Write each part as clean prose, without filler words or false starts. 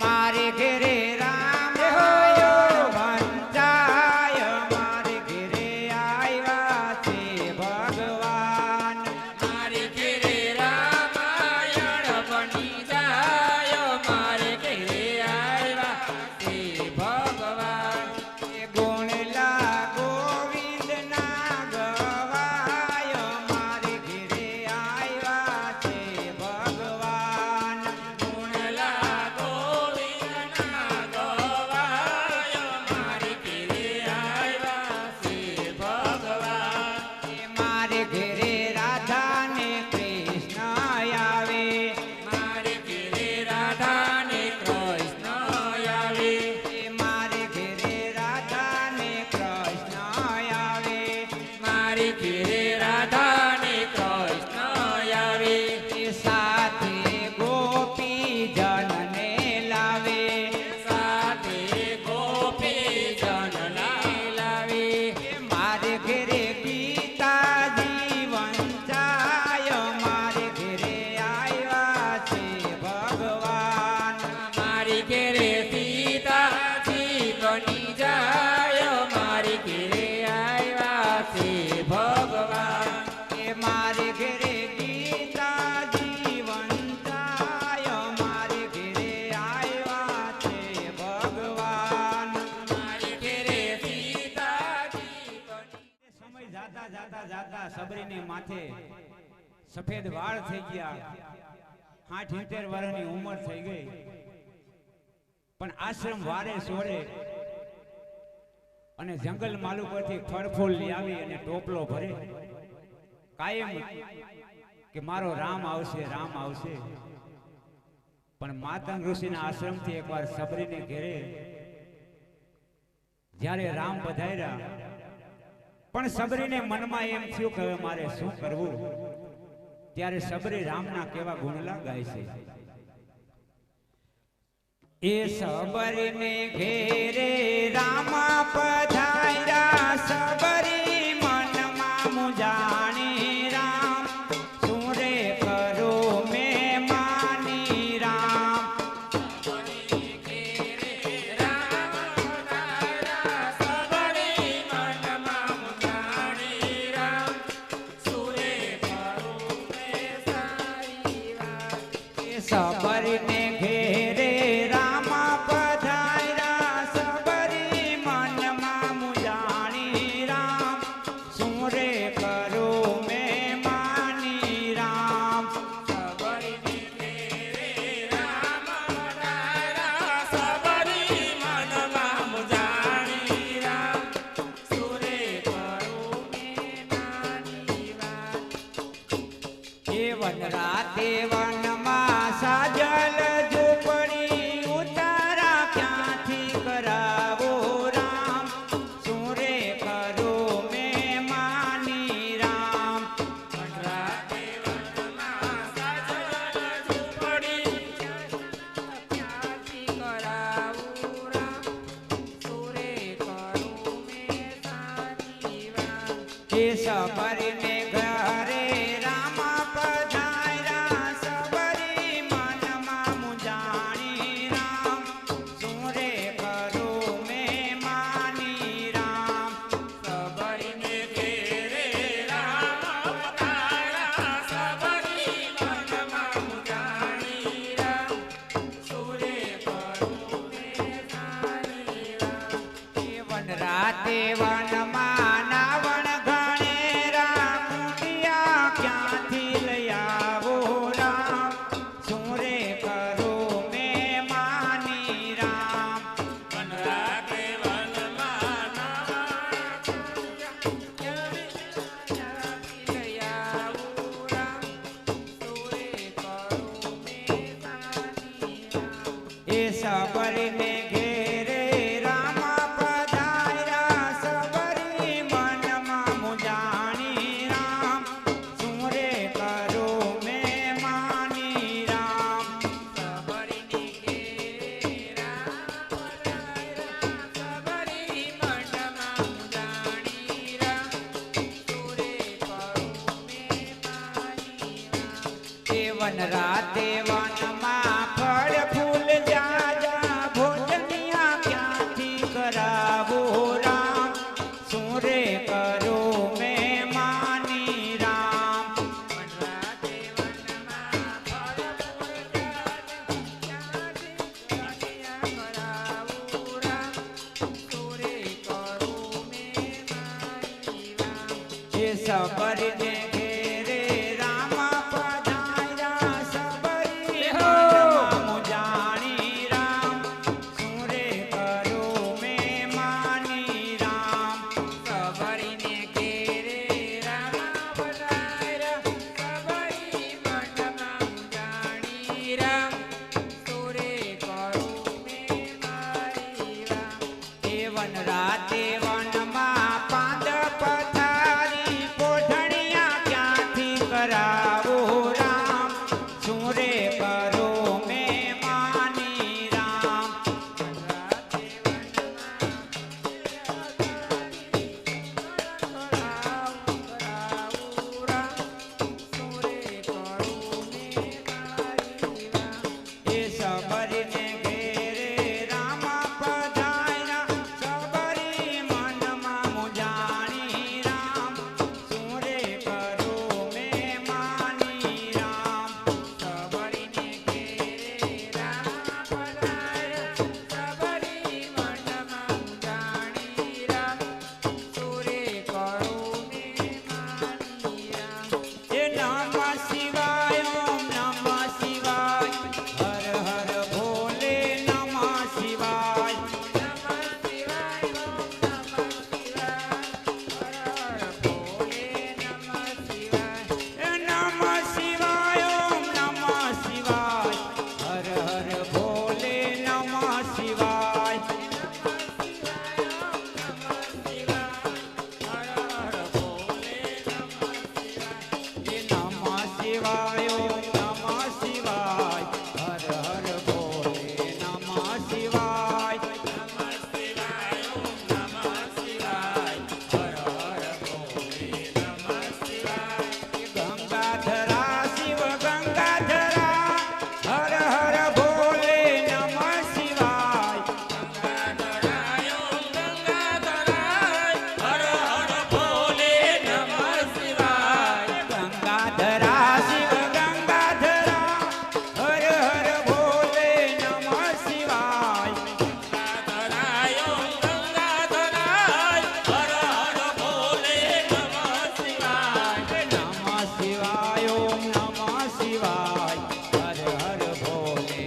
मारे घेरे राम आयो वंचाय मारे घेरे आया छे भगवान मारे घेरे रामायण बनी जायो मारे घेरे आया छे भगवान गुणला गोविंद ना गवाय मारे घेरे आया छे भगवान गुणला गोविंद ना गवायो मारे घेरे आया छे भगवान मारे घेरे राधा ने कृष्ण आवे मारे घेरे राधा ने कृष्ण आवे मारे घेरे राधा ने कृष्ण आवे मारे घेरे राधा ने कृष्ण आवे साथे गोपी जन ने लावे साथे गोपी जन लावे मारे घेरे गीता जीवन जाय मारे घेरे आया छे भगवान मारी घेरे सीता जी बनी जायो मारी घेरे आया छे भगवान मारे घेरे गीता जीवन जाय मारे घेरे आया छे भगवान मारी घेरे सीता जी बनी समय जाता जाता जाता सबरीने माथे सफेद વાળ થઈ ગયા 60-70 વર્ષની ઉંમર થઈ ગઈ પણ આશ્રમ વારે સોરે અને જંગલ માલુ પરથી ફળ ફૂલ લઈ આવી અને ટોપલો ભરે કાયમ કે મારો રામ આવશે પણ માતંગ ઋષિના આશ્રમથી એકવાર સબરીને ઘેરે જ્યારે રામ પધાર્યા પણ સબરીને મનમાં એમ થયું કે હવે મારે શું કરવું ત્યારે સબરી રામના કેવા ગુણલા ગાય છે એ સબરીને ઘેરે રામ પધાર્યા સબરી મનમાં મુજાણી રામ શું રે કરો મેં માની રામ સબરીને ઘેરે રામ પધાર્યા સબરી મનમાં મુજાણી રામ શું રે કરો મેં માની રામ સબરીને ઘેરે રામ પધાર્યા સબરી મનમાં મુજાણી રામ સુરે કરું મેં નાની વાત એ વન રાતે વનમાં સાજલ ઝૂંપડી ઉતારા ક્યાંથી કરાવો રામ શું રે કરો મેં માની રામ રાતે વનમાં સાજલ ઝૂંપડી ક્યાંથી કરાવું રામ સુરે કરું મેં સાની વાત એ સબરીને ઘરે રામ પધાર્યા સબરી મનમાં મુજાણી રામ શું રે કરો મેં માની રામ સબરીને ઘેરે રામ પધાર્યા સબરી મનમાં મુજાણી રામ સુરે કરું મેં સાની વાત એ વન રાતે વનમાં નાવણ ઘણેરા કુંડિયા ક્યાંથી લઈ આવો રામ શું રે કરો મેં માની રામ રાતે વનમાં એ સબરીને ઘેરે રામ પધાર્યા સબરી મનમાં મુજાણી રામ શું રે કરો મેં માની રામ સબરીને ઘેરે રામ પધાર્યા સબરી મનમાં મુજાણી રામ સુરે કરું મેં માની વાત એ વન રાતે વનમાં ફળ ફૂલ જાજા સબરીને ઘેરે રામ પધાર્યા સબરી મંડમાં મુજાણી રામ સુરે કરું મેં માની રામ સબરીને ઘેરે રામ પધાર્યા સબરી મંડમાં મુજાણી રામ સુરે કરું મેં મારી રામ એ વન રાતે વનમાં પાંદ પથારી પોઢણિયા ક્યાંથી કરાવો રામ સુરે કરો મેં માની રામ રાતે વનમાં કરાવું રામ સુરે કરું મેં મારી રામ એ સબરીને ઘેરે રામ પધાર્યા સબરી મનમાં મુજાણી રામ સુરે કરો મેં માની રામ સબરીને ઘેરે રામ પધાર્યા સબરી મંડમાં મુજાણી રામ સુરે કરું મેં મારી રામ એ નમઃ શિવાય ઓમ નમઃ શિવાય હર હર ભોલે નમઃ શિવાય નમઃ શિવાય ઓમ નમઃ શિવાય હર હર ભોલે નમઃ શિવાય એ નમઃ શિવાય ઓમ નમઃ શિવાય હર હર ભોલે નમઃ શિવાય એ નમઃ શિવાય ઓમ નમઃ શિવાય હર હર ભોલે નમઃ શિવાય ગંગાધરા શિવ ગંગાધરા હર હર ભોલે નમઃ શિવાય ગંગાધરા શિવ ગંગાધરા હર હર ભોલે નમઃ શિવાય નમઃ શિવાય ઓમ નમઃ શિવાય હર હર ભોલે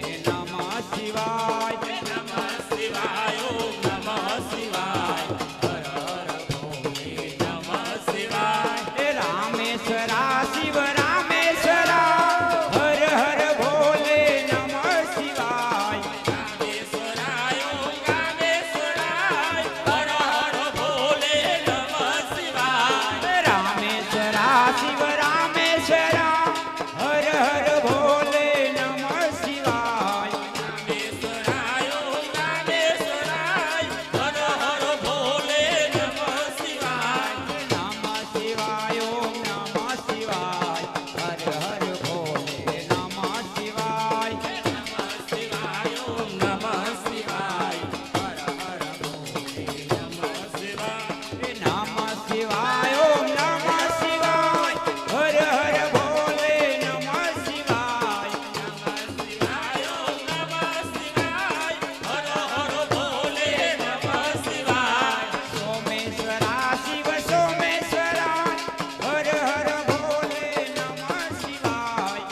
નમઃ શિવાય એ રામેશ્વરા શિવ રામેશ્વરા હર હર ભોલે નમઃ શિવાય રામેશ્વરા શિવ રામેશ્વરા હર હર ભોલે નમઃ શિવાય નમઃ શિવાય ઓમ નમઃ શિવાય હર હર ભોલે નમઃ શિવાય નમઃ શિવાય ઓમ નમઃ શિવાય હર હર ભોલે નમઃ શિવાય સોમેશ્વરા શિવ સોમેશ્વરા હર હર ભોલે નમઃ શિવાય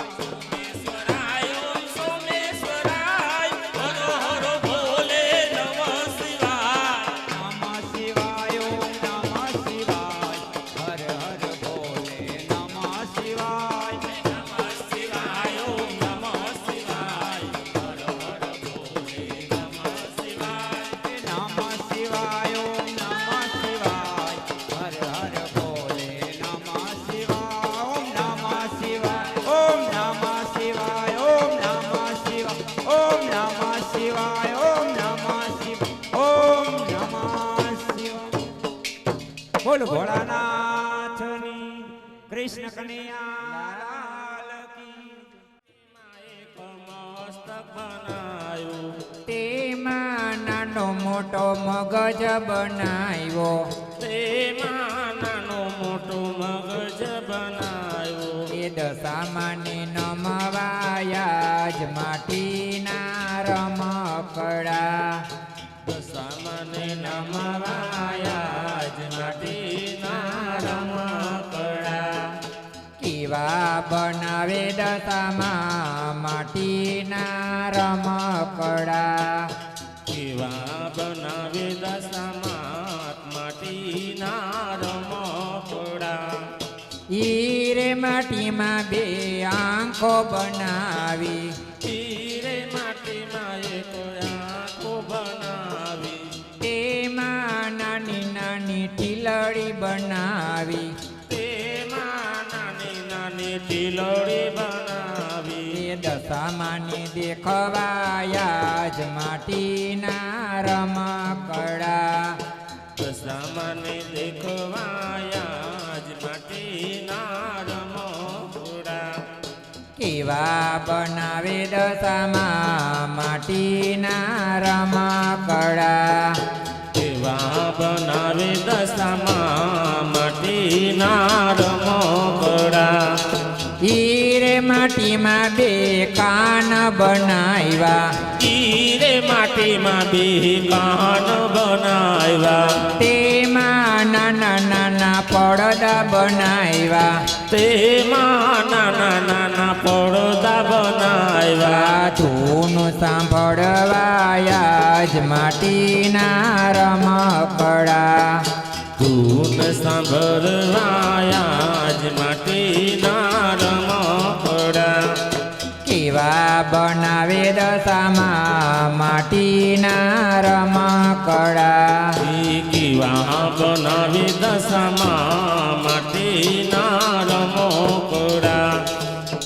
નમઃ શિવાય ઓમ નમઃ શિવાય હર હર ભોલે નમઃ શિવાય નમઃ શિવાય ઓમ નમઃ શિવાય હર હર ભોલે નમઃ શિવાય ઓમ નમઃ શિવાય ઓમ નમઃ શિવાય ઓમ નમઃ શિવાય ઓમ નમઃ શિવાય ઓમ નમઃ શિવાય ઓમ નમઃ શિવાય બોલ ભોળાનાથની કૃષ્ણ કનૈયા લાલ કી તેમાં નાનો મોટો મગજ બનાવ્યો એ દશામાને નમવાયા જ માટીના રમકડા સામાન્ય નમવાયા જ માટીના રમકડા બનાવે દશામાં માટીના રમકડા કેવા બનાવે દશામાં માટીના રમકડા હીરે માટીમાં બે આંખો બનાવી હીરે માટીમાં એક આંખો બનાવી તેમાં નાની નાની ટીલડી બનાવી તેમાં નાની નાની ટીલોડી બનાવી એ દશામાની દેખવાયા જ માટીના રમકડા દશામાને દેખવાયા જ માટીના રમકડા કેવા બનાવે દશામાં માટીના રમકડા કેવા બનાવે દશામાં માટીના રમકડા હીરે માટીમાં બે કાન બનાવ્યા હીરે માટીમાં બે કાન બનાવ્યા તેમાં નાના નાના પડદા બનાવ્યા તેમાં નાના નાના પડદા બનાવ્યા ધૂન સાંભળવાયા જ માટીના રમકડા ધૂન સાંભળવાયા જ માટીના રમકડા કેવા બનાવે દશામાં માટીના રમકડા કેવા બનાવી દશામાં માટીના રમકડા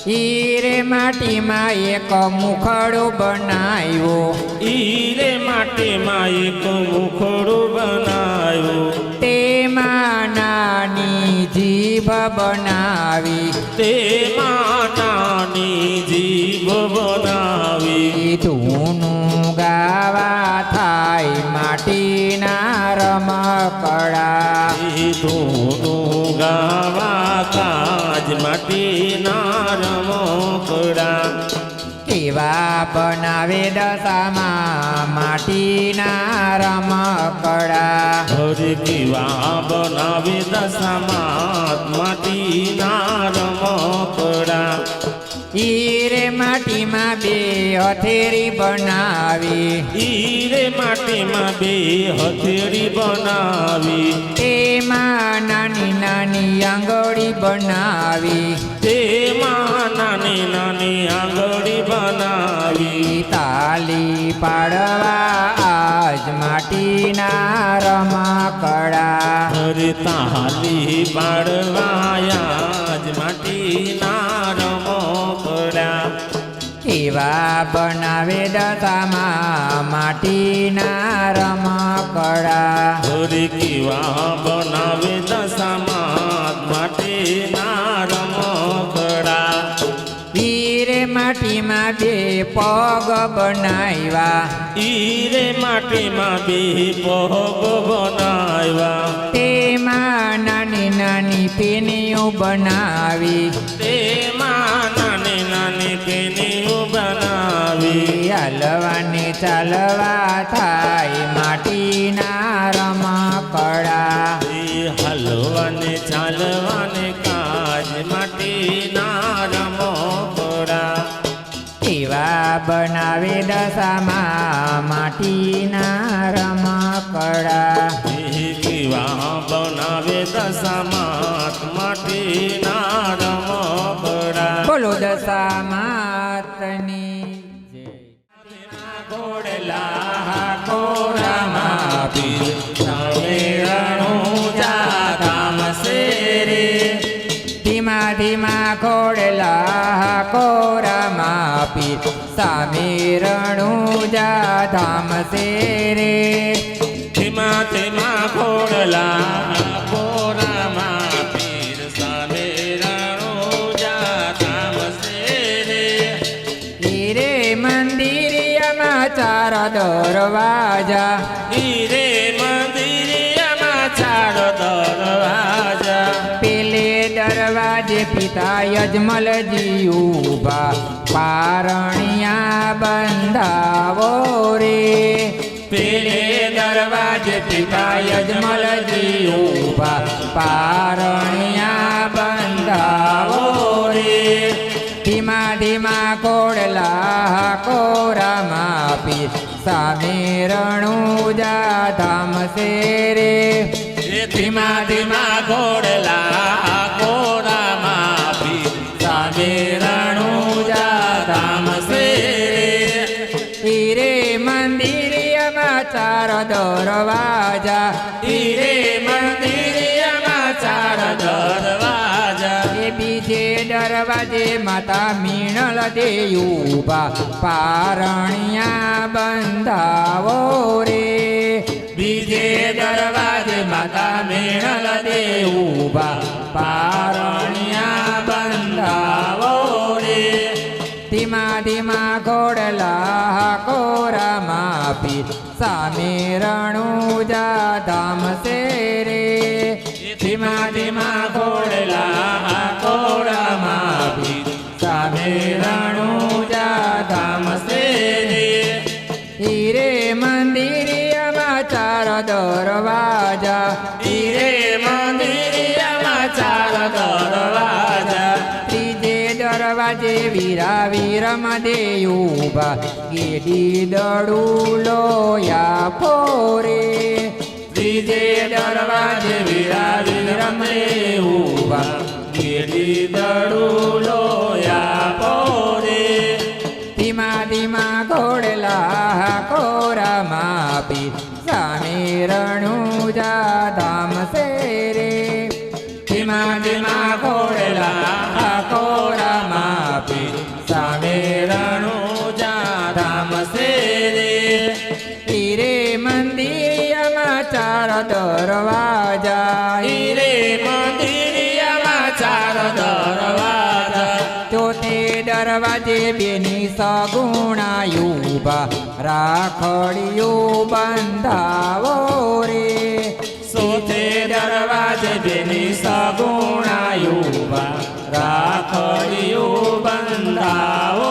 હીરે માટીમાં એક મુખડું બનાવ્યું હીરે માટીમાં એક મુખડું બનાવ્યું તેમાં નાની જીભ બનાવી તેમાં નાની જીભ બનાવી ધૂનું ગાવા થાય માટીના રમકડા ધૂનું ગાવા કાજ માટીના રમકડા કેવા બનાવે દશામાં માટીના રમકડા હરે કેવા બનાવે દશામાં માટીના રમકડા હીરે માટીમાં બે હથેળી બનાવી હીરે માટીમાં બે હથેળી બનાવી તેમાં નાની નાની આંગળી બનાવી તેમાં નાની નાની આંગળી બનાવી તાલી પાડવા આજ માટીના રમકડા હરે તાલી પાડવાયા જ માટીના રમકડા કેવા બનાવે દશામાં માટીના રમકડા હરે કેવા બનાવે દશામાં માટીના રમકડા હીરે માટીમાં બે પગ બનાવ્યા હીરે માટીમાં બે પગ બનાવ્યા તેમાં નાની નાની પેનીઓ બનાવી તેમાં નાની નાની પેનીઓ બનાવી હાલવાની ચાલવા થાય માટીના રમકડા હલવાને ચાલવાને કાજ માટીના રમકડા કેવા બનાવે દશામાં માટીના રમકડા કેવા બનાવે દશામાં માટીના રમકડા બોલો દશામાતની જય ઘોડલા કોરામાં પીર રણું જાતામ શેરે ધીમા ધીમા ખોડલા કોરામાં પીર સામે રણુજા ધામ શેરે ધીમા ધીમા ઘોડલા કોરામાં પીર સામે રણું જાતામ શેરે હીરે મંદિરિયામાં ચાર દરવાજા હીરે મંદિરિયામાં ચાર દરવાજા પેલે દરવાજે પિતા યજમલજી ઊભા પારણિયા બંધાવો રે પેલે દરવાજે પિતા યજમલજી ઊભા પારણિયા બંધાવો રે ધીમા ધીમા કોડલા કોરામાં પીર સામે રણુજા ધામ છે રે ધીમા ધીમા ઘોડલા કોરામાં પીર સામે રણુજા ધામ છે હીરે મંદિરિયામાં ચાર દરવાજા હીરે મંદિરિયામાં ચાર દરવાજા એ બીજે દરવાજે માતા મીણલ દેયુબા પારણિયા બંધાવો રે બીજે દરવાજે માતા મેણલ દેવુબા પારણિયા બંધાવો રે ધીમા ધીમા ઘોડલા કોરામાં પીર સામે રણુજા ધામ છે રે ધીમા ધીમા ઘોડલા કોરામાં પીર સામે રણુજા ધામ છે રે હીરે મંદિરિયામાં ચાર દરવાજા હીરે મંદિરિયામાં ચાર દરવાજા ત્રીજે દરવાજે વીરા વીરમ દેયુબા ગેડી દડુલો યાફો રે ત્રીજે દરવાજે વીરા વિરમ દેવુબા ગેડી દડુલો યાપો રે ધીમા ધીમા ઘોડલા કોરામાં પીર સામે રણુજા ધામ છે રે ધીમા ધીમા ઘોડલા કોરામાં પીર સામે રણુજા ધામ છે રે હીરે મંદિરિયામાં ચાર દરવાજા હીરે મંદિરિયામાં ચાર દરવાજા ચોથે દરવાજે બેની સગુણાયુબા રાખડિયું બંધાવો રે સોથે દરવાજે બેની સગુણાયુબા રાખડિયું બંધાવો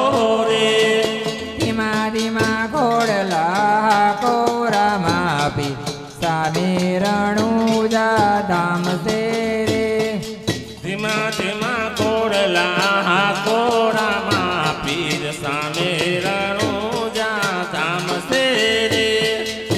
રે ધીમા ધીમા ઘોડલા કોરામાં પીર સામે રણુજા ધામ છે રે ધીમા ધીમા કોડલા કોરામાં પીર સામે રણુજા ધામ છે રે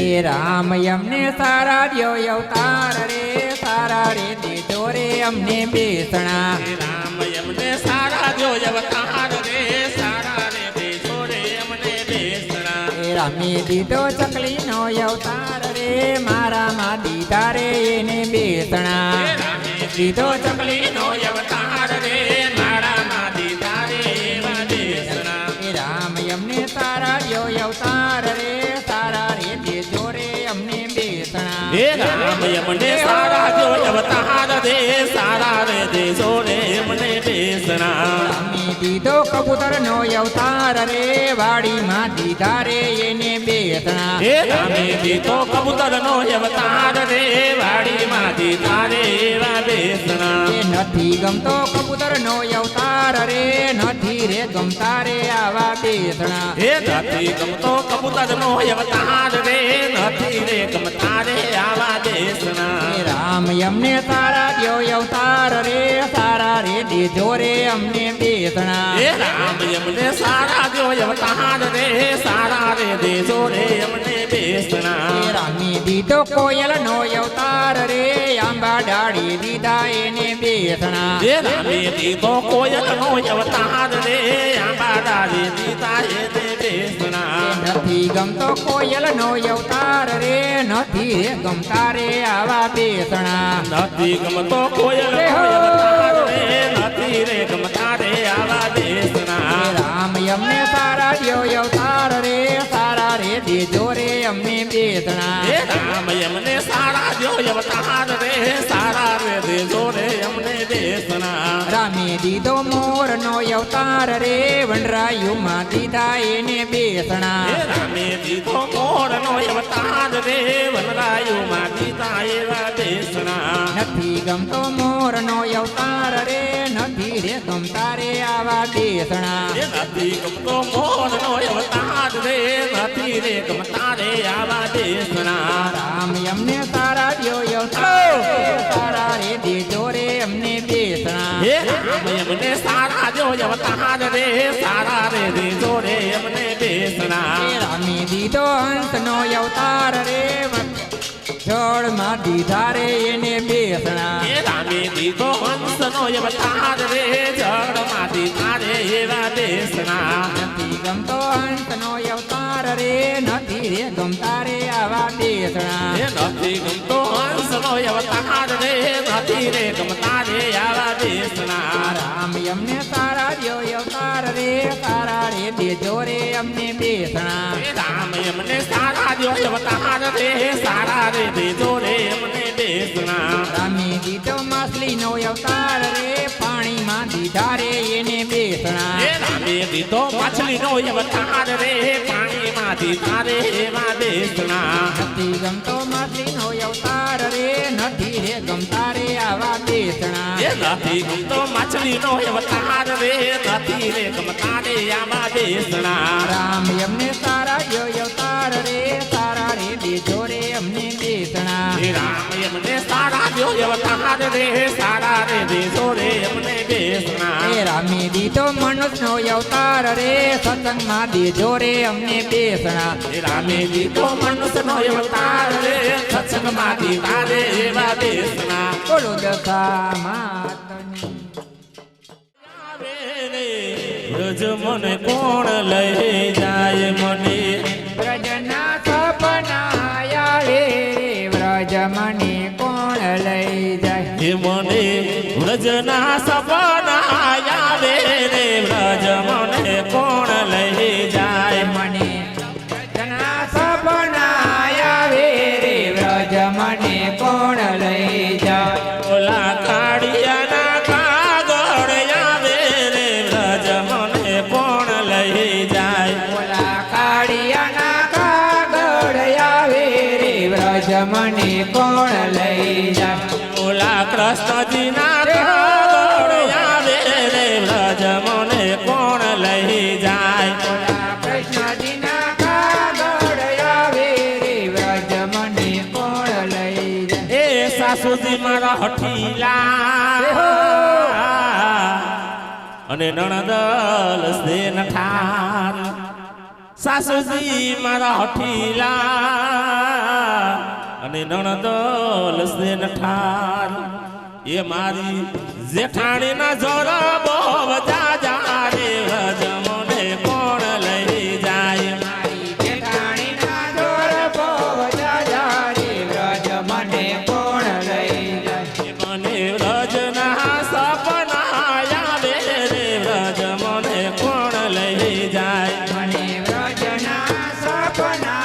એ રામ અમને સારા દ્યો અવતાર રે સારા રે દેજો રે અમને બેસણા રામ એમને સારા જો અવતાર રે સારા રે દેજો રે અમને બેસણા એ રામે દીધો ચકલીનો અવતાર રે મારામાં દીધા રે એને બેસણા રામે દીધો ચકલીનો અવતાર રે મારામાં દીધા રે એવા બેસણા એ રામ અમને સારા દ્યો અવતાર રે સારા રે દેજો રે અમને બેસણા હે રામ એમને સારા જો અવતાર રે સારા રે દેજો રે અમને બેસણા રામે દીધો કબૂતરનો અવતાર રે વાડીમાં દીધા રે એને બેસણા હે રામે દીધો કબૂતરનો અવતાર રે વાડીમાં દીધા રે એવા બેસણા એ નથી ગમતો કબૂતરનો અવતાર રે નથી રે ગમતા રે આવા બેસણા હે નથી ગમતો કબૂતરનો અવતાર રે નથી રે ગમતા રે આવા બેસણા એ રામ અમને સારા દ્યો અવતાર રે સારા રે દેજો રે અમને બેસણા હે રામ એમને સારા જો અવતાર રે સારા રે દેજો રે અમને બેસણા એ રામે દીધો કોયલનો અવતાર રે આંબા ડાળી દીધા એને બેસણા હે રામે દીધો કોયલનો અવતાર રે આંબા ડાળી દીધા એને બેસણા નથી ગમતો કોયલનો અવતાર રે નથી રે ગમતા રે આવા બેસણા નથી ગમતો કોયલનો અવતાર રે નથી રે ગમતા રે આવા બેસણા એ રામ અમને સારા દ્યો અવતાર રે સારા રે દેજો રે અમને બેસણા હે રામ એમને સારા જો અવતાર રે સારા રે દેજો રે અમને બેસણા રામે દીધો મોરનો અવતાર રે વનરાયુમાં દીધા એને બેસણા હે રામે દીધો મોરનો અવતાર રે વનરાયુમાં દીધા એવા બેસણા નથી ગમતો મોરનો અવતાર રે નથી રે ગમતા રે આવા બેસણા હે નથી ગમતો મોરનો અવતાર રે નથી રે ગમતા રે આવા બેસણા રામ અમને સારા દ્યો અવતાર સારા રે દેજો રે અમને બેસણા હે રામ એમને એમને સારા જો અવતાર રે સારા રે દેજો રે એમને બેસણા એ રામી દીધો હંસનો અવતાર રે જળમાં દીધા રે એને બેસણા એ રામી દીધો હંસનો અવતાર રે જળમાં દીધા રે એવા બેસણા નથી ગમતો હંસનો અવતાર રે નથી રે ગમતા રે આવા બેસણા એ નથી ગમતો હંસનો અવતાર રે નથી રે ગમતા રે આવા બેસણા રામ એમને સારા દ્યો અવતાર રે સારા રે દેજો રે અમને બેસણા એ રામ એમને સારા જો અવતાર રે સારા રે દેજો રે એમને બેસણા રામી દીધો માછલીનો અવતાર રે પાણીમાં દીધા રે એને બેસણા એ રામે દીધો માછલીનો અવતાર રે પાણીમાં દીધા રે એવા બેસણા નથી ગમતો માછલીનો અવતાર રે નથી રે ગમતા રે આવા બેસણા એ નથી ગમતો માછલીનો અવતાર રે નથી રે ગમતા રે આવા બેસણા રામ એમને સારા દ્યો અવતાર રે સારા રે દેજો રે અમને બેસણા એ રામ એમને સારા જો અવતાર રે સારા રે દેજો રે એમને બેસણા એ રામી દીધો મનુષ્યનો અવતાર રે સત્સંગમાં દેજો રે અમને બેસણા એ રામે દીધો મનુષ્યનો અવતાર રે સત્સંગમાં દીધા રે એવા બેસણા બોલો દશા માતની વ્રજ મને કોણ લઈ જાય મને વ્રજના સપના આવે વ્રજ મને કોણ લઈ જાય હે મને વ્રજના સપના આવે રે વ્રજ મને કોણ લઈ જાય મને વ્રજના સપના આવે રે વ્રજ મને કોણ લઈ જાય ઓલા કાળિયાના કાગળ આવે રે વ્રજ મને કોણ લઈ જાય ઓલા કાળિયાના કાગળ આવે રે વ્રજ મને કોણ લઈ જાય ઓલા કૃષ્ણજીના કાગળ આવે રે વ્રજ મને કોણ લઈ જાય ઓલા કૃષ્ણજીના કાગળ આવે રે વ્રજ મને કોણ લઈ જાય એ સાસુજી મારા હઠીલા અને નણદલ સેન ઠાર સાસુજી મારા હઠીલા અને નણદલ સેન ઠાર એ મારી જેઠાણીના જોર બહુ જાજા રે વ્રજ મને કોણ લઈ જાય મારી જેઠાણીના જોર બહુ જાજા રે વ્રજ મને કોણ લઈ જાય મને વ્રજના સપના આવે રે વ્રજ મને કોણ લઈ જાય મને વ્રજના સપના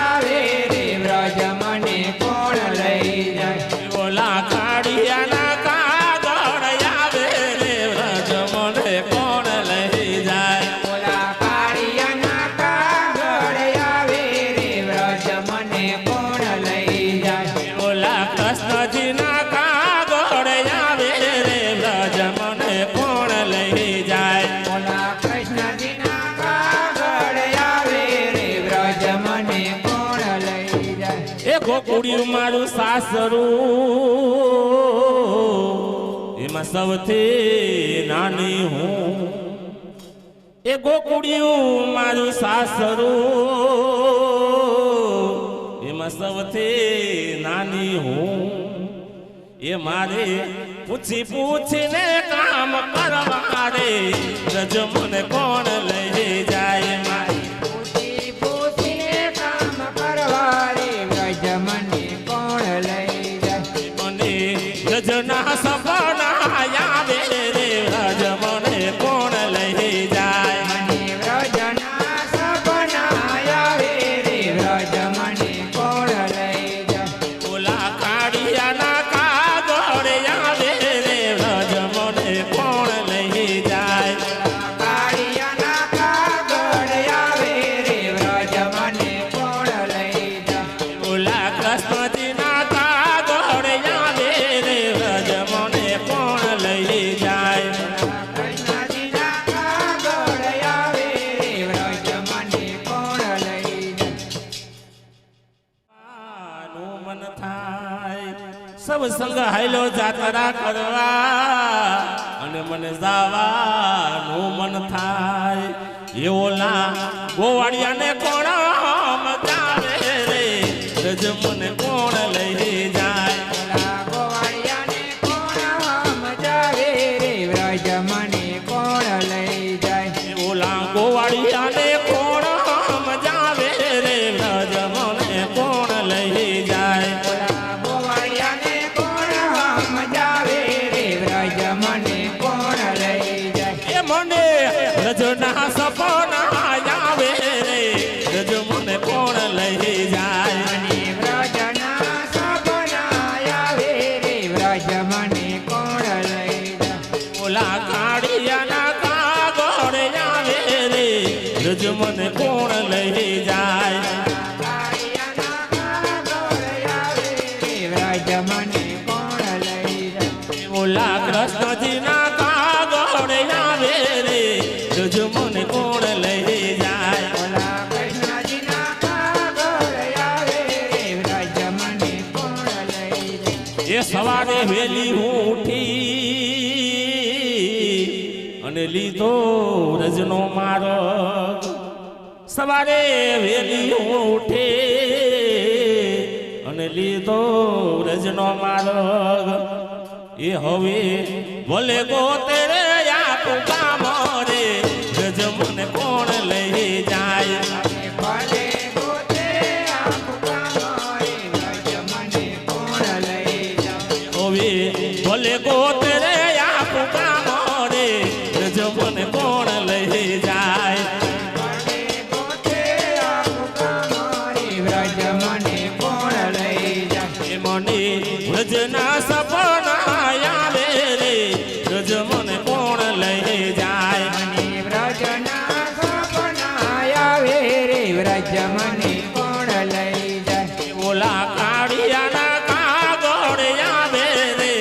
આવે રે વ્રજ મને કોણ લઈ જાય ઓલા કાળિયાના કાગળ આવે રે વ્રજ મને કોણ લઈ જાય ઓલા કાળિયાના કાગળ આવે રે વ્રજ મને કોણ લઈ જાય ઓલા કૃષ્ણજીના કાગળ આવે રે વ્રજ મને કોણ લઈ જાય ઓલા કૃષ્ણજીના કાગળ આવે રે વ્રજ મને કોણ લઈ જાય એ ગોકુડિયું મારું સાસરું એમાં સૌથી નાની હું એ ગોકુડિયું મારું સાસરું એમાં સૌથી નાની હું એ મારે પૂછી પૂછીને કામ કરવા રે રજ મને કોણ લઈ જાય મારી પૂછી પૂછીને કામ કરવા રે વ્રજ મને કોણ લઈ જાય મને રજના સપના આવે રે રજ મને કોણ લઈ જાય મને વ્રજના સપના આવે રે વ્રજ મને કોણ લઈ જાય ઓલા કાળિયાના કાગળ આવે રે રજ મને કોણ લઈ જાય કાળિયાના કાગળ આવે રે વ્રજ મને કોણ લઈ જાય ઓલા કૃષ્ણજીના કાગળ આવે રે રજ મને કોણ લઈ જાય કૃષ્ણજીના કાગળ આવે રે વ્રજ મને કોણ લઈ જાય નું મન થાય સબ સંગ હાયલો જાત્રા કરવા અને મને જાવાનું મન થાય એવોલા ગોવાળિયાને કોણ મજાવે રે રજ મને કોણ લઈ જાય ઓલા ગોવાળિયાને કોણ મજાવે રે વ્રજ મને કોણ લઈ જાય ઓલા ગોવાળિયાને કોણ મજાવે રે વ્રજ મને કોણ લઈ જાય ઓલા ગોવાળિયાને કોણ મજાવે રે વ્રજ મને કોણ લઈ જાય એ મને રજના સપના આવે રે રજ મને કોણ લઈ જાય મને વ્રજના સપના આવે રે વ્રજ મને કોણ લઈ જાય ઓલા કાળિયાના કાગળ આવે રે રજ મને કોણ લઈ જાય કાળિયાના કાગળ આવે રે વ્રજ મને કોણ લઈ જાય ઓલા કૃષ્ણજીના કાગળ આવે રે રજ મને કોણ લઈ જાય ઓલા કૃષ્ણજીના કાગળ આવે રે વ્રજ મને કોણ લઈ જાય એ સવારે વહેલી હું ઉઠી અને લીધો રજનો માર્ગ સવારે વહેલી હું ઉઠી અને લીધો રજનો માર્ગ એ હવે ભલે ગોતરે આખું કામ રે રજ મને કોણ લઈ જાય ભલે ગોતે આખું કામ રે વ્રજ મને કોણ લઈ જાય હવે ભલે ગોતરે આખું કામ રે રજ મને કોણ લઈ જાય ભલે ગોતે આખું કામ રે વ્રજ મને કોણ લઈ જાય એ મને રજના સપના આવે રે રજ મને કોણ લઈ જાય મને વ્રજના સપના આવે રે વ્રજ મને કોણ લઈ જાય ઓલા કાળિયાના કાગળ આવે રે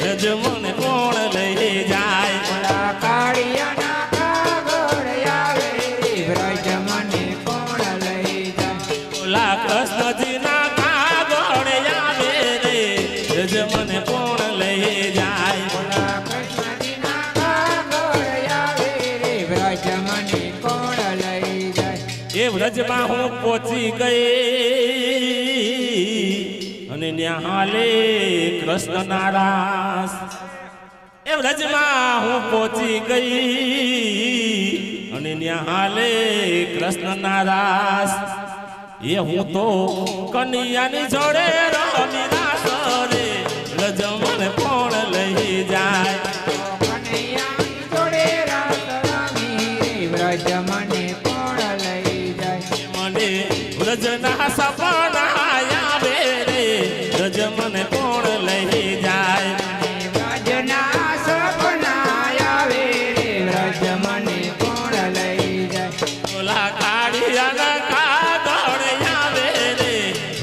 રજ મને કોણ લઈ જાય ઓલા કાળિયાના કાગળ આવે રે વ્રજ મને કોણ લઈ જાય ઓલા કૃષ્ણજીના કાગળ આવે રે રજ મને કોણ લઈ જાય ઓલા કૃષ્ણજીના કાગળ આવે રે વ્રજ મને કોણ લઈ જાય એ વ્રજમાં હું પહોંચી ગઈ અને ન્યાહાલે કૃષ્ણ નારાસ એ વ્રજમાં હું પહોંચી ગઈ અને ન્યાહાલે કૃષ્ણ નારાસ એ હું તો કન્યાની જોડે રમી રાસ રે રજ મને કોણ લઈ જાય કનૈયાની જોડે રાસ રમી રે વ્રજ મને કોણ લઈ જાય મને વ્રજના સપના આવે રે રજ મને કોણ લઈ જાય વ્રજના સપના આવે રે વ્રજ મને કોણ લઈ જાય ઓલા કાળિયાના કાગળ આવે રે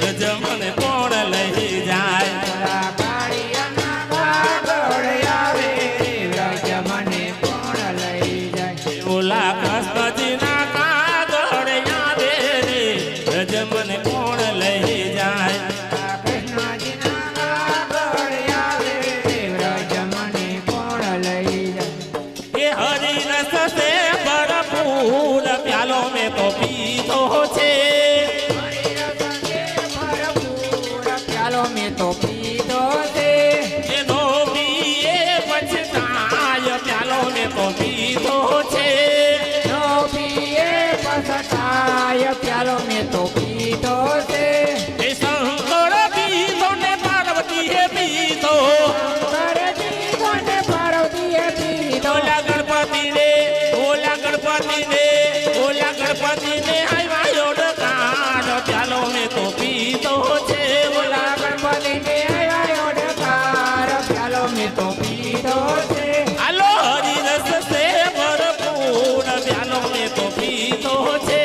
રજ મને કોણ લઈ જાય ઓલા કાળિયાના કાગળ આવે રે વ્રજ મને કોણ લઈ જાય ઓલા કૃષ્ણજીના કાગળ આવે રે રજ મને કોણ લઈ જાય કૃષ્ણજીના કાગળ આવે રે વ્રજ મને કોણ લઈ જાય એ હરિરસ સે ભરપૂર પ્યાલો મેં તો પીધો છે ભરપૂર પ્યાલો મેં તો પીધો છે એનો પીએ પછતાય પ્યાલો મેં તો પીધો છે નો પીએ પછતાય પ્યાલો મેં તો પીધો છે એ શંકર પીધો ને પાર્વતીએ પીધો કરે પીધો ને પાર્વતીએ પીધો ઓલા ગણપતિને આવ્યો ડકાર પ્યાલો મેં તો પીધો છે ઓલા ગણપતિને આવ્યો ડકાર પ્યાલો મેં તો પીધો છે આલો હરિરસ સે ભરપૂર પ્યાલો મેં તો પીધો છે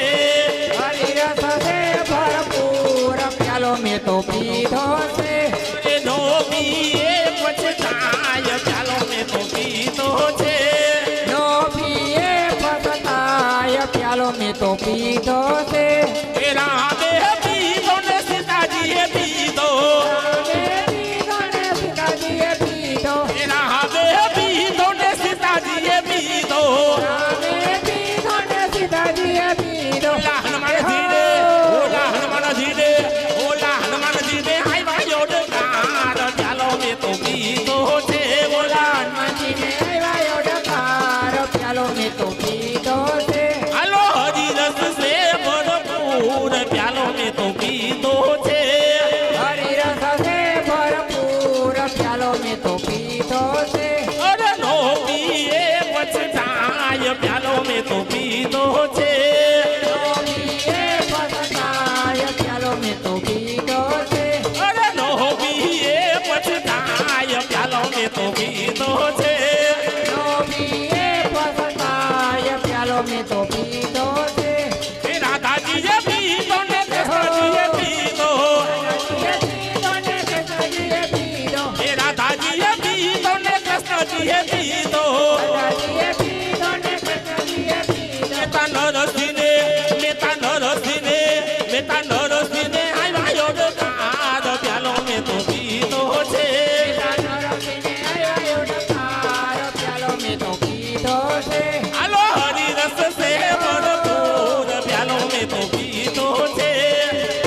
હરિરસ છે ભરપૂર પ્યાલો મેં તો પીધો છે એનો પીએ પછતાય પ્યાલો મેં તો પીધો છે નો પીએ પછતાય પ્યાલો મેં તો પીધો છે એ રામે પીધો ને સીતાજીએ પીધો રામે પીધો ને સીતાજીએ પીધો એ રામે પીધો ને પ્યાલો મેં તો પીધો છે હરિરસ છે ભરપૂર પ્યાલો મેં તો પીધો છે અરે નો પીએ પછતાય પ્યાલો મેં તો પીધો છે પ્યાલો મેં તો પીધો છે અરે નો પીએ પછતાય પ્યાલો મેં તો પીધો છે પ્યાલો મેં તો પીધો છે એ રાધાજીએ પીધો ને કૃષ્ણજીએ પીધો એ રાધાજીએ પીધો ને કૃષ્ણજીએ પીધો મેતા નરસિંહને આવ્યો ડકાર પ્યાલો મેં તો પીધો છે પ્યાલો મેં તો પીધો છે હાલો હરિરસ છે ભરપૂર પ્યાલો મેં તો પીધો છે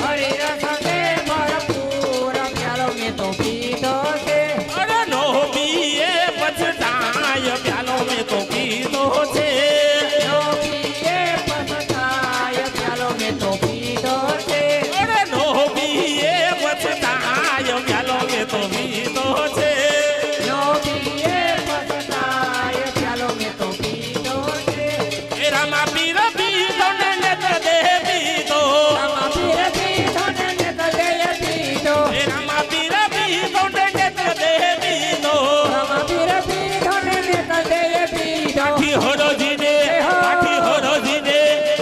હરિરસ છે ભરપૂર પ્યાલો મેં તો પીધો છે અરે નો પીએ પછતાય પ્યાલો મેં તો પીધો છે પ્યાલો મેં તો પીધો છે અરે નો પીએ પછતાય પ્યાલો મેં તો પીધો છે પ્યાલો મેં તો પીધો છે એ રામા પીર પીધો ને નેત્ર દેહ પીધો એ રામા પીર પીધો ને નેત્ર દેહ પીધો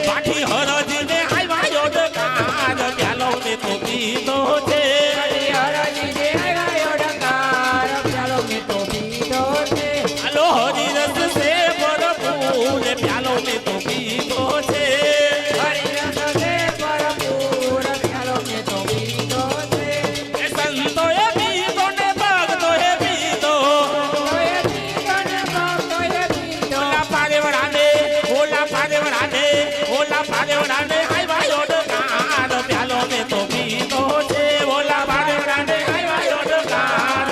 પાઠી હરોજીને આવ્યો ડકાર પ્યાલો મેં તો પીધો છે હાલો હરિરસ છે ભરપૂર પ્યાલો મેં તો પીધો છે એ સંતોએ પીધો ને ભક્તોએ પીધો ઓલા પારેવડાને આવ્યો ડકાર પ્યાલો મેં તો પીધો છે ઓલા પારેવડાને આવ્યો ડકાર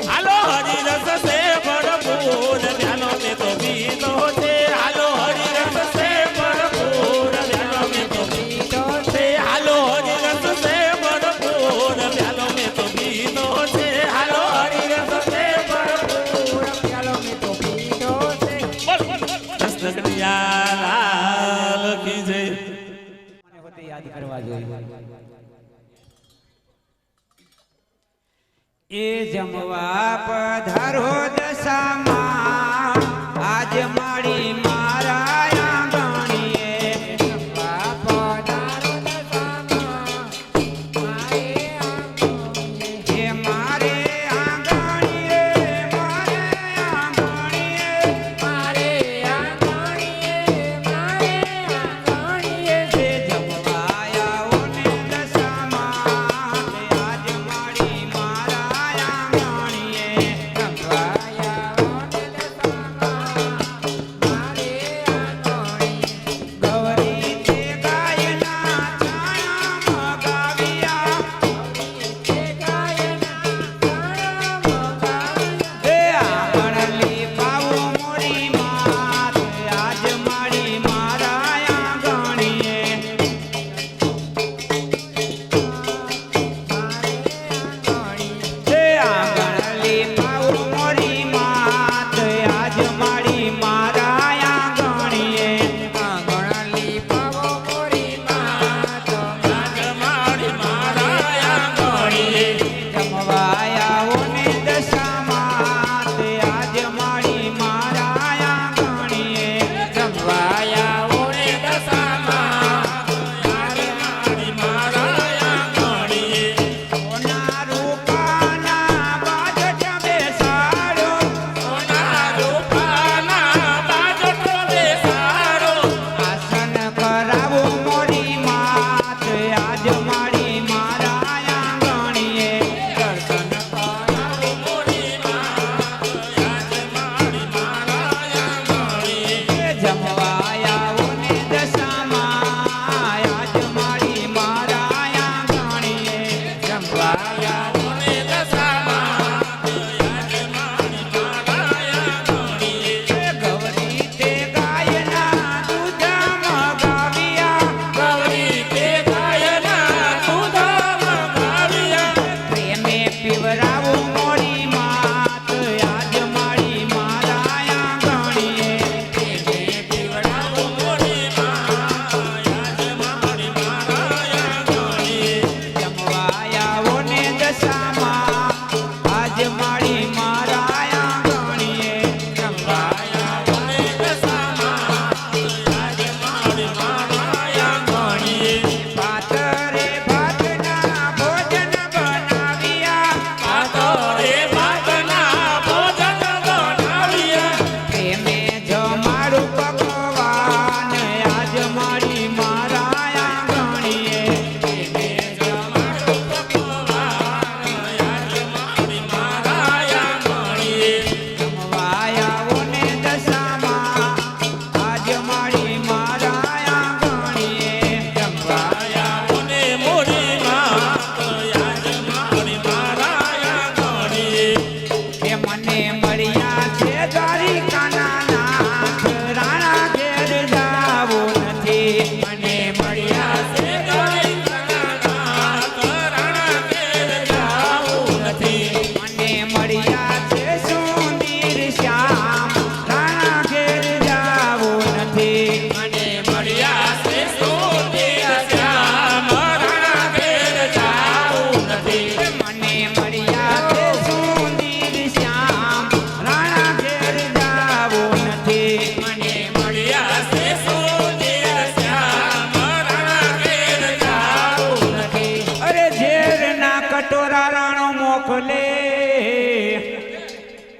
હાલો હરિરસ છે ભરપૂર પ્યાલો મેં તો પીધો છે હાલો હરિરસ છે ભરપૂર પ્યાલો મેં તો પીધો છે હાલો હરિરસ છે ભરપૂર પ્યાલો મેં તો પીધો છે હાલો હરિરસ છે ભરપૂર કૃષ્ણ કનૈયા લાલ કી જય મને પોતે યાદ કરવા જોઈએ એ જમવા પધારો દશામાં આજ મારી મારા આંગણીએ એ મારે આંગણીએ એ જમવા આવો ને દશામાં આજ મારી મારા આંગણીએ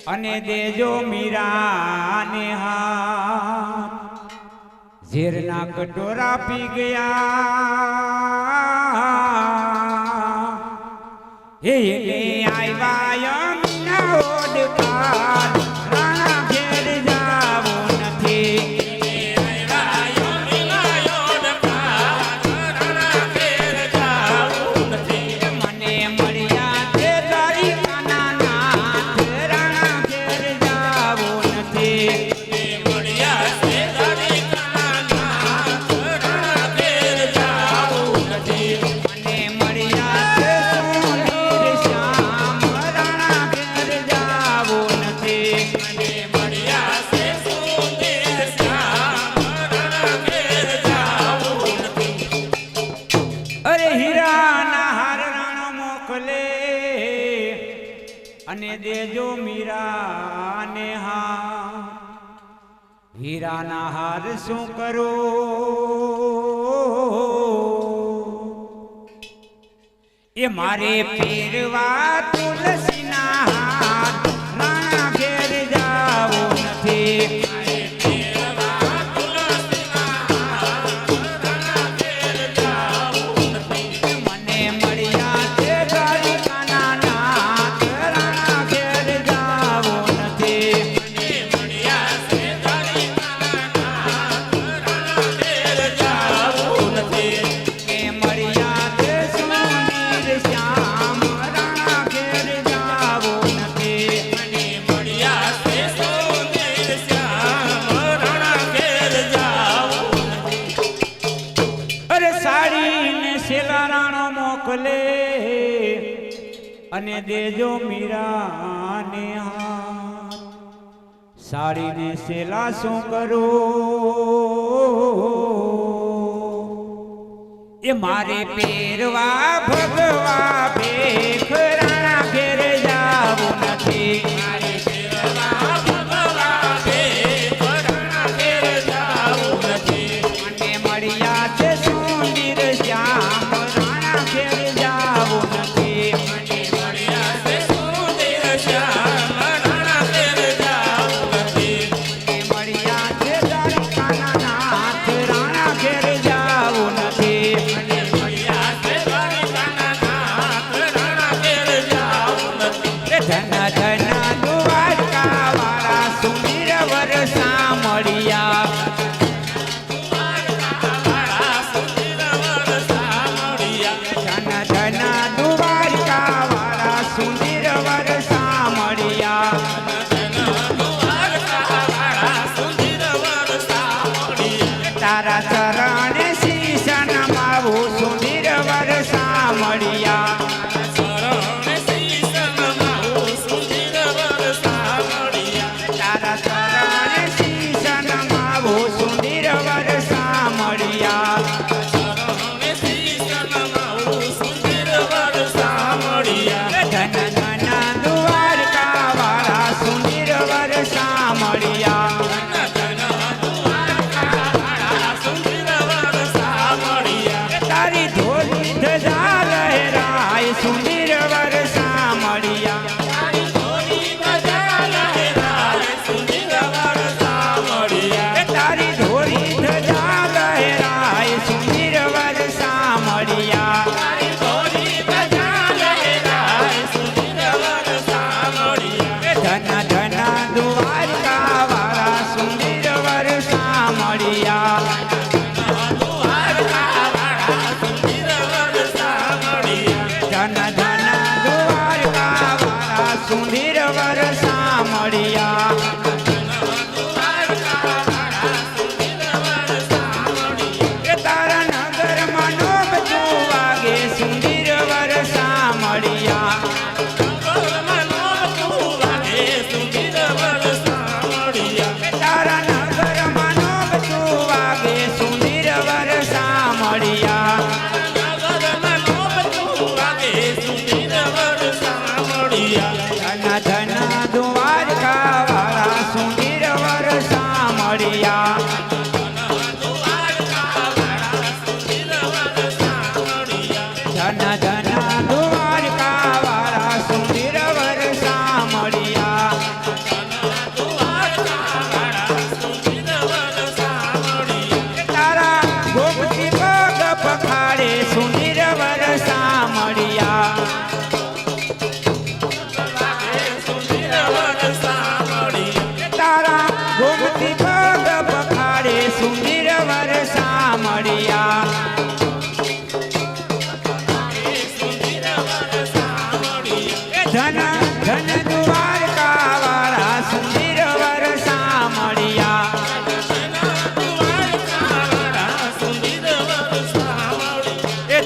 અને દેજો મીરાને હાથ ઝેરના કટોરા પી ગયા હે આવ્યા યમના ઓડકાર રાણા ઘેર જાવું નથી મને મળ્યા તે દ્વારિકાના નાથ રાણા ઘેર જાવું નથી મને મળ્યા તે સુંદર શ્યામ રાણા ઘેર જાવું નથી અરે હીરાના હાર રાણો મોકલે અને દેજો મીરાને હાર હીરાના હાર શું કરો એ મારે પહેરવા તુલસીના હાર રાણા ઘેર જાવું નથી મને મળ્યા તે દ્વારિકાના નાથ રાણા ઘેર જાવું નથી કે મળ્યા તે સુંદર શ્યામ રાણા ઘેર જાવું નથી અરે સાડીને શેલા રાણો મોકલે અને દેજો મીરાને હાથ સાડીને શેલા શું કરો એ મારે પહેરવા ભગવા ભેખ રાણા ઘેર જાવું નથી મને મળ્યા છે સુંદર શ્યામ રાણા ઘેર જાવું નથી મને મળ્યા છે દ્વારિકાના નાથ રાણા ઘેર જાવું નથી ધન ધન દ્વારકા વાળા સુંદર વરસા મળ્યા ધન ધન દ્વારકા વાળા સુંદર વરસા મળ્યા તારા ચરણે શીશ નમાવું સુંદર વરસા મળ્યા તારા ચરણે શીશ નમાવું સુંદર વરસા મળ્યા ધન ધન દ્વારકા વાળા સુંદર વરસા મળ્યા તારી ધોલી ધજા લહેરાય સુંદર વરસા મળ્યા તારી ધોરી ધજા લહેરાય સુંદર વરસા મળ્યા ધન ધન દ્વારકા વાળા સુંદર વરસા મળ્યા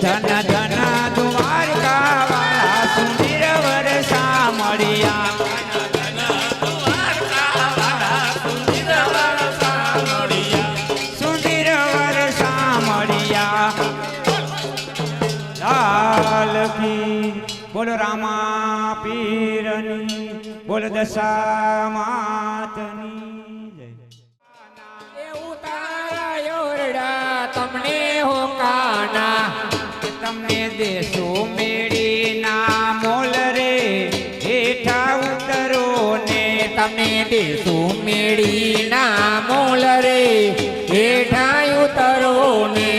ધન ધન દ્વારકા વાળા સુંદર વરસા મળ્યા સુંદર વરસા મળ્યા લાલ કી બોલો રામા પીરની બોલો દશા માતની જય એવું તારા યોરડા તમને હો કાના તમને દેશો મેળીના મોલ રે હેઠા ઉતરો ને તમને દેશું મેળીના મોલ રે હેઠા ઉતરો ને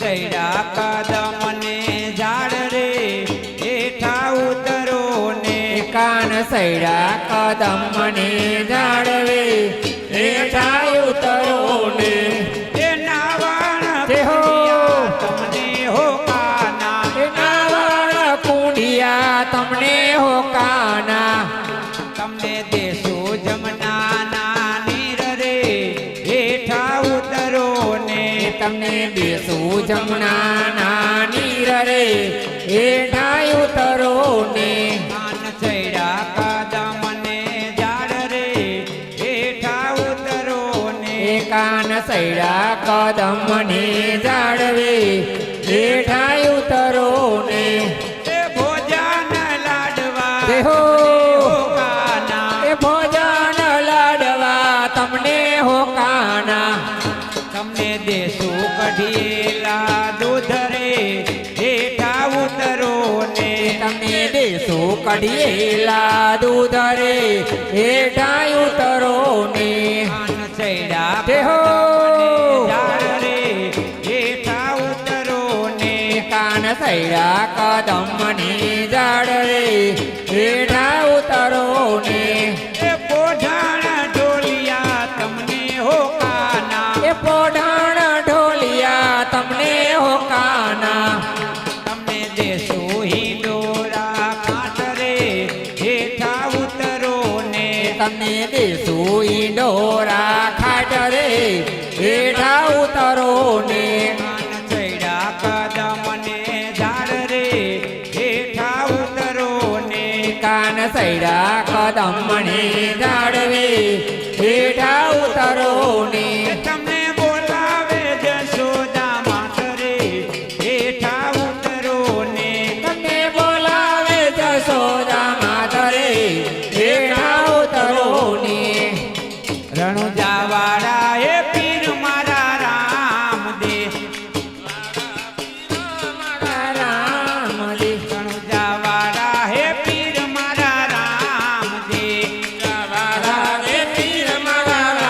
ચૈડા કદમ ને ઝાડ રે હેઠા ઉતરો ને કાન સૈડા કદમ મને જાળવે હેઠા ઉતરો ને એ નાવાણ તે હો તમને હો કાના નાવાળા કુંડિયા તમને હો કાના તમને દેશો જમનાના નીર રે હેઠા ઉતરો ને તમને દેશું જમનાના નીર રે હેઠા ઉતરો ને કાન ચૈડા કદમ ને ઝાડ રે હેઠા ઉતરો ને કાન સૈડા કદમ મને જાળવે હેઠા ઉતરો ને એ ભોજન લાડવા તે હો કાના એ ભોજન લાડવા તમને હો કાના તમને દેશો કઢીલા દૂધ રે હેઠા ઉતરો ને તમને દેશો કઢીલા દૂધ રે હેઠા ઉતરો ને કાન ચૈડા તે હો ઝાડ રે હેઠા ઉતરો ને કાન સૈડા કદમ મને જાળવે હેઠા ઉતરો ને એ પોઢાણ ઢોલિયા તમને હો કાના એ પોઢાણ ઢોલિયા તમને હો કાના તમને દેશો હિંડોરા કાંઠ રે હેઠા ઉતરો ને તમને દેશું ઈંડોરા ખાટ રે હેઠા ઉતરો ને કાન ચૈડા કદમ ને ઝાડ રે હેઠા ઉતરો ને કાન સૈડા કદમ મને જાળવે હેઠા ઉતરો ને તમને બોલાવે જશોદા માત રે હેઠા ઉતરો ને તમને બોલાવે જશોદા માતરે હેઠા ઉતરો ને રણુજા વાળા હે પીર મારા રામદેવ રામદેવ રણુજા વાળા હે પીર મારા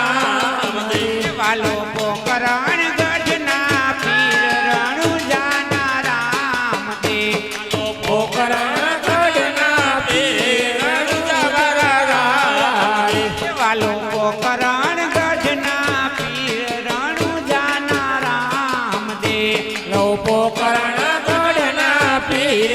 રામદેવ વાલો પોકરણ ગઢના પીર રણુજાના રામદેવ પોકરણ ગઢના પીર વાલો પોકરણ ગઢના પીર રણુજાના રામદેવ લો પોકરણ ગઢના પીર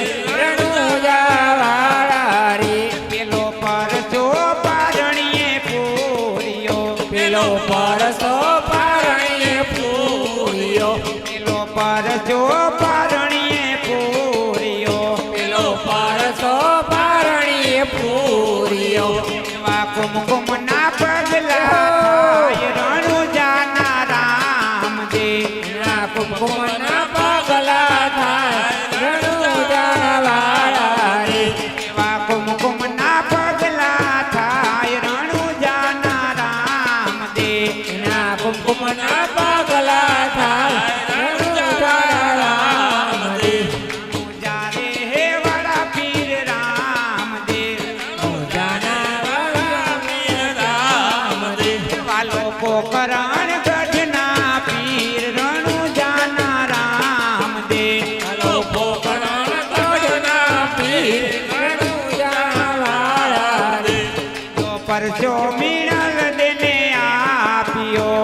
રણુજાવાળા રે પેલો પરચો પારણીએ પૂર્યો પેલો પરસો પારણીએ પૂર્યો પેલો પરચો પારણીએ પૂર્યો પેલો પરસો પારણીએ પૂર્યો એવા કુમકુમના પગલા થાય રણુજાના રામદેવ ના કુમકુમના પગલા થાય રણુજાવાળા રે એવા કુમકુમના પગલા થાય રણુજાના રામદેવ ના કુમકુમના પગલા થાય રણુજાવાળા રે જારે હે વડા પીર રામદેવ વાલો પોકરણ ગઢના પીર રણુજાના રામદેવ તો પરચો મીણલ દેને આપ્યો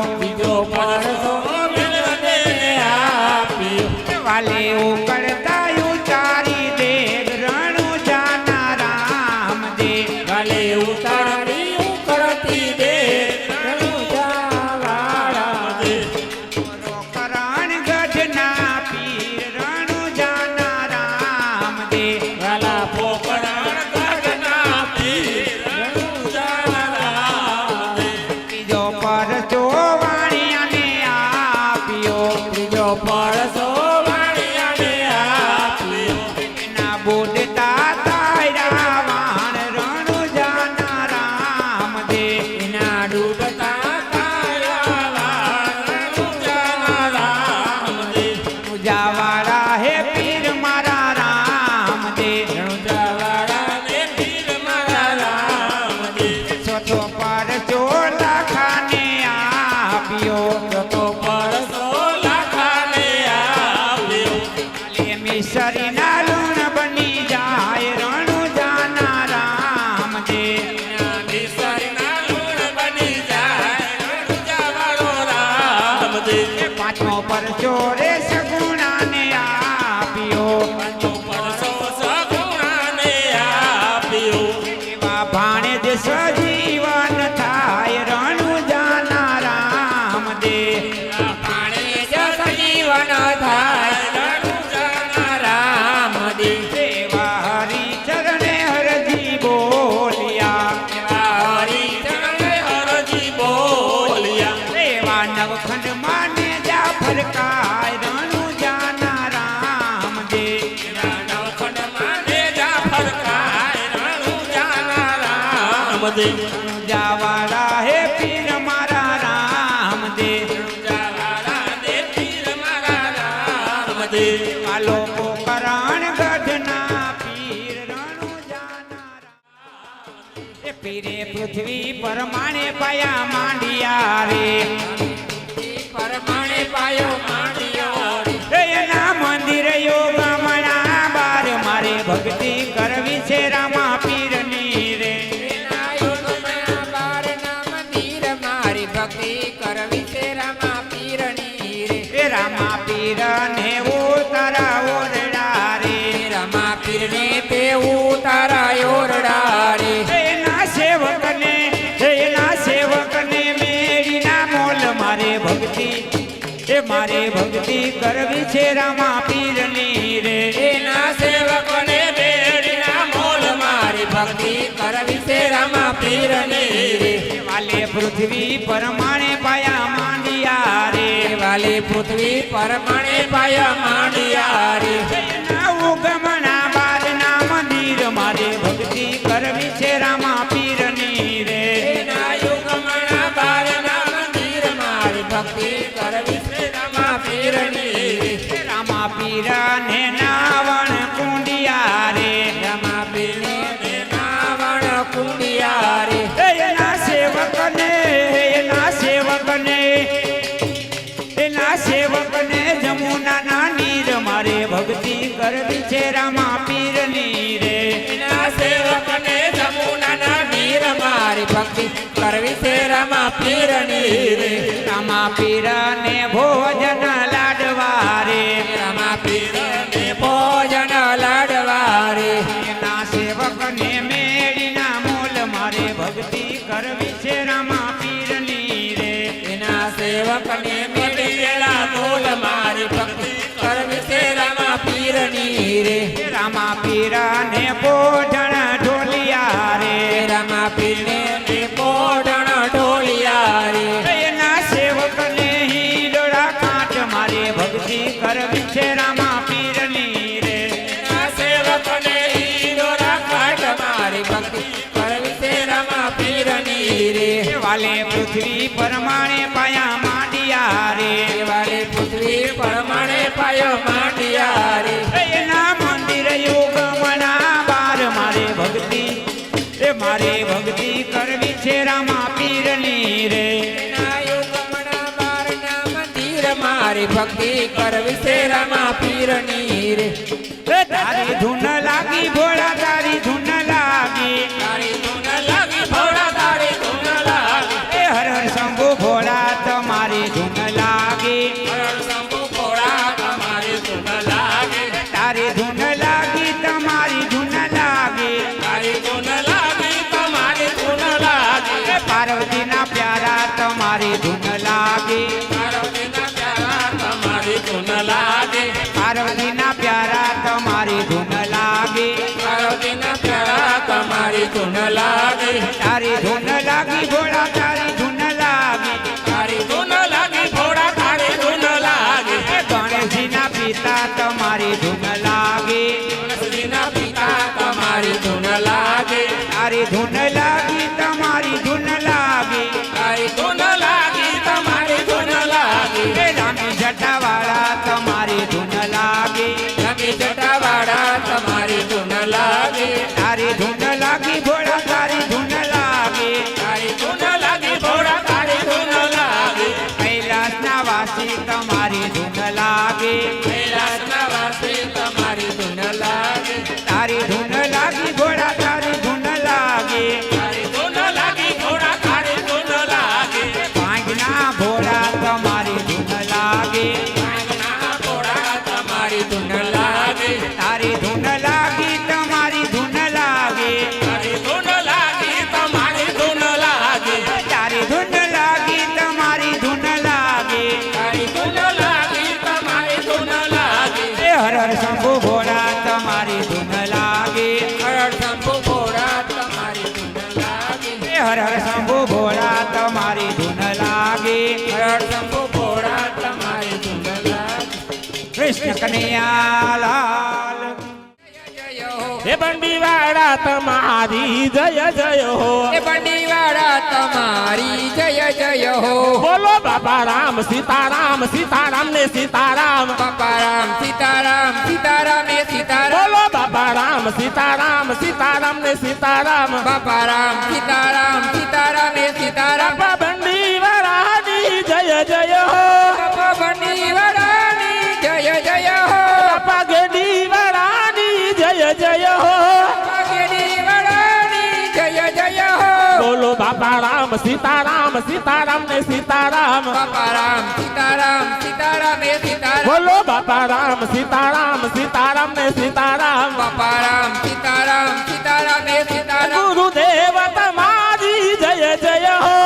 વાલે ઉકળતા ઉતારી દેવ રણુજાના રામદેવ ઉતારી ઉકળતી દે રણુજાવાળા કરણ ગઢના પીર રણુ રણુજાવાળા હે પીર મારા રામ દે રણુજાવાળા ને પીર મારા રામદેવ ચોથો પરચો લાખાને આપ્યો તો પરસો લાખાને આપ્યો લે મિસરીના લૂણ બની જાય રણુજાના રામ દે વિસરના લૂણ બની જાય રણુજાવાળો રામદેવ પાંચમો પરચો રે સગુણાને આપ્યો તો પરસો સગુણાને આપ્યો એવા ભાણે જ સજીવન થાય રણુજાના રામ દે પાણે જ સજીવન થાય રણુજાના રામદેવ સેવા હરિચરણે હરજી બોલ્યા હરિચરણે હરજી બોલ્યા સેવા નવખંડ માને જા ફરકાય રણુજાના રામ દે નવખંડ માને જા ફરકાય રણુજાના રામદેવ જાવાળા હે પીર મારા રામ દે રણુજાવાળા ને પીર મારા રામદેવ આ લોકો કરણ ગઢના પીર રણુજાના રામ એ પીરે પૃથ્વી પરમાણે પાયા માંડિયા રે પરમાણે પાયો માંડ્યો એના મંદિર યોગમણા બાર મારે ભક્તિ કરવી છે રામા પીરની રે એના યોગમણા બારના મંદિર મારી ભક્તિ કરવી છે રામા પીરની રે એ રામા પીર ને તારા ઓરડા રે રામા પીરને પેવું તારા ઓરડા રે એના સેવકને મેળીના મોલ મારે ભક્તિ એ મારે ભક્તિ કરવી છે રામા પીરની રે એના સેવકોને બેડીના મોલ મારી ભક્તિ કરવી છે રામા પીરની રે વાલે પૃથ્વી પરમાણે પાયા માંડિયા રે વાલે પૃથ્વી પરમાણે પાયા માંડ્યા રે એના ઉગમણા બારના મંદિર મારે ભક્તિ કરવી છે રામા પીરની રે એના યુગમણા બારના મંદિર મારી ભક્તિ કરવી છે રામા પીરની રે રામા પીર ને નાવણ કુંડિયા રે રામા પીરને નાવણ કુંડિયા રે એના સેવકને જમુનાના નીર મારે ભક્તિ કરવી છે રામા પીરની રે એના સેવકને જમુનાના નીર મારી ભક્તિ કરવી છે રામા પીરની રે રામા પીર ને ભોજન લાડવા રે રામા પીરને ભોજન લાડવા રે એના સેવકને મેળીના મોલ મારે ભક્તિ કરવી છે રામા પીરની રે એના સેવકને મેળવેલા મોલ મારી ભક્તિ કરવી છે રામા પીરની રે રામા પીર ને ભોજન ઢોલિયા રે રામા પીરને પોઢણ ઢોલિયા રે એના સેવકને હિંડોળા કાંઠ મારે ભક્તિ કરવી છે રામા પીરની રે એના સેવકને હીરોરા કાઢ મારી ભક્તિ કરવી છે રામા પીરની રે વાલે પૃથ્વી પરમાણે પાયા માંડિયા રે વાલે પૃથ્વી પરમાણે પાયો માંડ્યા રે એના મંદિર યોગમણા બાર મારે ભક્તિ કરવી છે રામા પીરની રે એના યુગમણા બારના મંદિર મારી ભક્તિ કરવી છે રામા પીરની રે તારી ધૂન લાગી ભોળા તારી ધૂન લાગી તારી ધૂન લાગી ભોળા તારી ધૂન લાગી એ હર હર શંભુ ભોળા તમારી ધૂન લાગી હરણ શંભુ ભોળા તમારી ધૂન લાગી તારી ધૂન લાગી તમારી ધૂન લાગી તારી ધૂન લાગી તમારી ધૂન લાગી એ પાર્વતીના પ્યારા તમારી ધૂન લાગી પાર્વતીના પ્યારા તમારી ધૂન લાગી પાર્વતીના પ્યારા તમારી ધૂન લાગી પાર્વતીના પ્યારા તમારી ધૂન લાગી તારી ધૂન લાગી ભોળા તારી ધૂન લાગી તારી ધૂન લાગી ભોળા તારી ધૂન લાગી એ ગણેશજીના પિતા તમારી ધૂન લાગી ગણેશજીના પિતા તમારી ધૂન લાગી તારી ધૂન લાગી તમારી ધૂન લાગી તારી ધૂન લાગી તમારી ધૂન લાગી એ રામી જટાવાળા તમારી ધૂન લાગી તારી ધૂન લાગી તમારી ધૂન લાગે તારી ધૂન લાગી તમારી ધૂન લાગે તારી ધૂન લાગી તમારી ધૂન લાગે તારી ધૂન લાગી તમારી ધૂન લાગે એ હર હર શંભુ ભોળા તમારી ધૂન લાગે હર હર શંભુ ભોળા તમારી ધૂન લાગે એ હર હર શંભુ ભોળા તમારી ધૂન લાગે હર હર શંભુ ભોળા તમારી ધૂન લાગે કૃષ્ણ કનૈયા લાલ જય હો હે બંડીવાળા તમારી જય જય હો એ બંડીવાળા તમારી જય જય હો બોલો બાપા રામ સીતારામ સીતારામ ને સીતારામ બાપા રામ સીતારામ સીતારામ ને સીતારામ બોલો બાપા રામ સીતારામ સીતારામ ને સીતારામ બાપા રામ સીતારામ સીતારામ ને સીતારામ બાપા બંડીવાળાની જય જય હો બાપા બંડીવાળાની જય જય હો બાપા ગેડીવાળાની જય જય હો બાપા ગેડીવાળાની જય જય હો બોલો બાપા રામ સીતારામ સીતારામ ને સીતારામ બાપા રામ સીતારામ સીતારામ ને સીતારામ બોલો બાપા રામ સીતારામ સીતારામ ને સીતારામ બાપા રામ સીતારામ સીતારામ ને સીતારામ ગુરુદેવ તમારી જય જય હો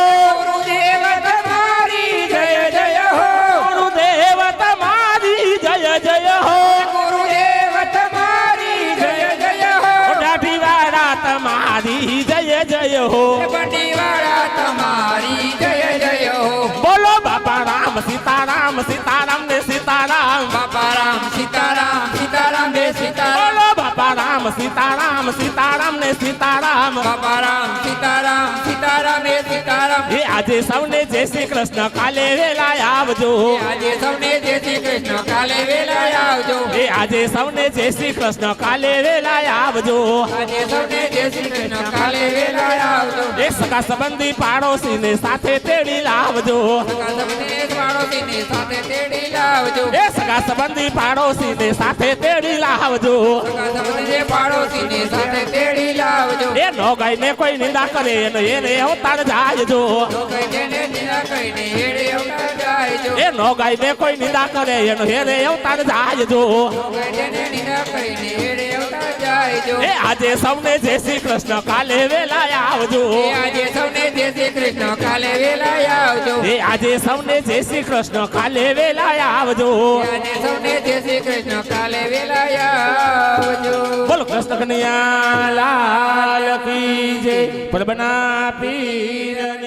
ગુરુદેવ તમારી જય જય હો ગુરુદેવ તમારી જય જય હો ગુરુદેવ તમારી જય જય હો દાઢીવાળા તમારી જય જય હો બંડીવાળા તમારી જય જય હો બોલો બાપા રામ સીતારામ સીતારામ ને સીતારામ બાપા રામ સીતારામ સીતારામ ને સીતારામ બોલો બાપા રામ સીતારામ સીતારામ ને સીતારામ બાપા રામ સીતારામ સીતારામ ને સીતારામ એ આજે સૌને જય શ્રી કૃષ્ણ કાલે વેલા આવજો આજે સૌને જય શ્રી કૃષ્ણ કાલે વેલા આવજો એ આજે સૌને જય શ્રી કૃષ્ણ કાલે વેલા આવજો આજે સૌને જય શ્રી કૃષ્ણ કાલે વેલા આવજો એ સગા સંબંધી પાડોશી ને સાથે તેડી લાવજો સગા સંબંધી પાડોશીની સાથે તેડી લાવજો એ સગા સંબંધી પાડોશી ને સાથે તેડી લાવજો સગા સંબંધી પાડોશીની સાથે તેડી લાવજો એ નો ગાય ને કોઈ નિંદા કરે એને અવતાર જાયજો લોકો જેને નિંદા કરીને હેડે અવતાર જાયજો એ નો ગાય ને કોઈ નિંદા કરે એને અવતાર જાયજો લોકો જેને નિંદા કરીને હેડે અવતાર જાયજો એ આજે સૌને જય શ્રી કૃષ્ણ કાલે વેલા આવજો એ આજે સૌને જય શ્રી કૃષ્ણ કાલે વેલા આવજો એ આજે સૌને જય શ્રી કૃષ્ણ કાલે વેલા આવજો આજે સૌને જય શ્રી કૃષ્ણ કાલે વેલા આવજો બોલો કૃષ્ણ કનૈયા લાલ કી જય પ્રભના પીર